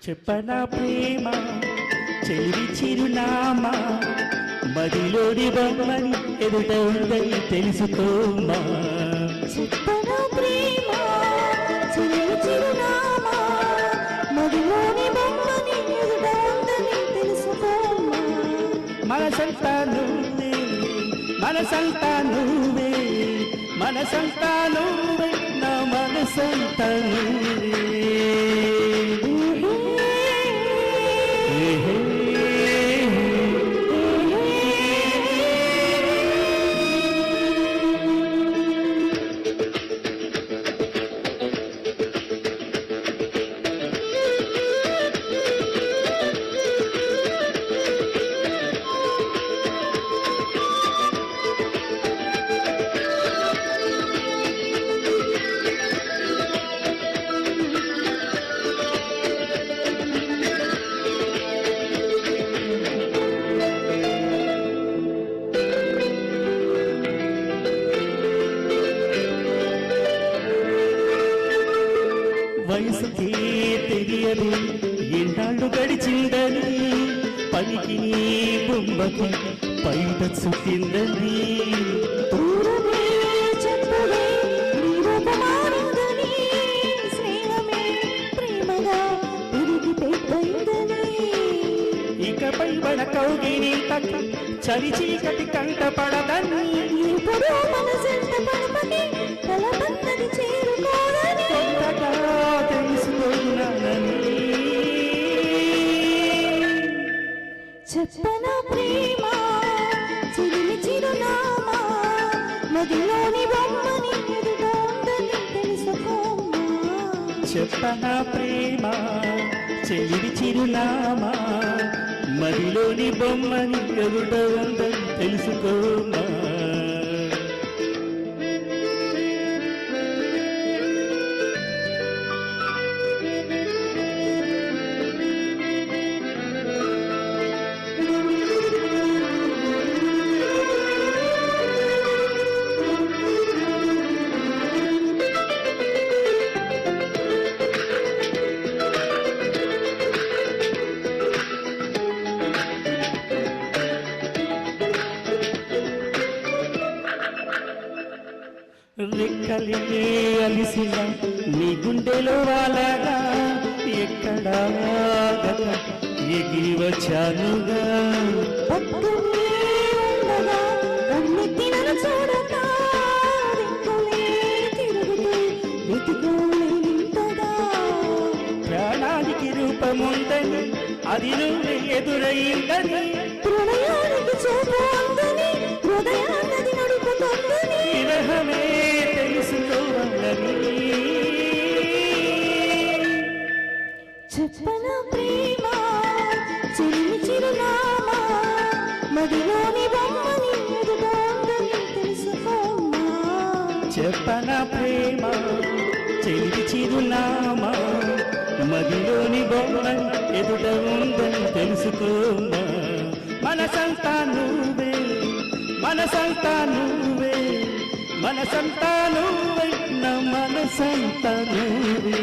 చెప్పనా ప్రేమ చెలివి చిరునామా మదిలోని బొమ్మని ఎదుట ఉందని తెలుసుకోమా. చెప్పనా ప్రేమ చెలివి చిరునామా మదిలోని బొమ్మని ఎదుట ఉందని తెలుసుకోమా. మనసంతా నువ్వే మనసంతా నువ్వే మనసంతా నువ్వే నా మనసంతా నువ్వే. వయసుకే తెలియదు ఎన్నాళ్ళు గడిచిందని పనికి నీ బొమ్మకి పైట చుట్టిందని. దూరమే చెప్పలే నీ రూపమారిందని స్నేహమే ప్రేమగా తిరిగి పెద్దయిందని. ఇకపై మన కౌగిని తక్క చలి చీకటి కంట పడదని. ఇప్పుడు మనసెంత పడపని తలపన్నది చేరుకోదని కొత్తగా తెలుసుకున్నానని. చెప్పనా ప్రేమ చిలిమి చిరునామా మదిలోని బొమ్మని ఎదుట ఉందని తెలుసుకోమా. చెప్పనా ప్రేమ చెలివి చిరునామా మదిలోని బొమ్మని ఎదుట ఉందని తెలుసుకోమా. రెక్కలే అలిసిన నీ గుండెలో వాలగా ఎక్కడా ఎగిరి వచ్చానుగా. పక్కనే ఉండగా కన్నెత్తినను చూడక దిక్కులే తిరుగుతూ వెతుకోలేంతగా. ప్రాణానికి రూపముందని అది నువ్వే ఎదురయ్యిందని. హృదయానికి చూపు అందని హృదయాన్నది నడుపుతుందని. విరహమే తెలుసుకోవాలని. చెప్పనా ప్రేమ చిలిమి చిరునామా మదిలోని బొమ్మని ఎదుట ఉందని తెలుసుకోమా. చెప్పనా ప్రేమ చెలివి చిరునామా మదిలోని బొమ్మని ఎదుట ఉందని తెలుసుకోమా. మనసంతా నువ్వే మనసంతా నువ్వే మనసంతా నువ్వే నా మనసంతా నువ్వే.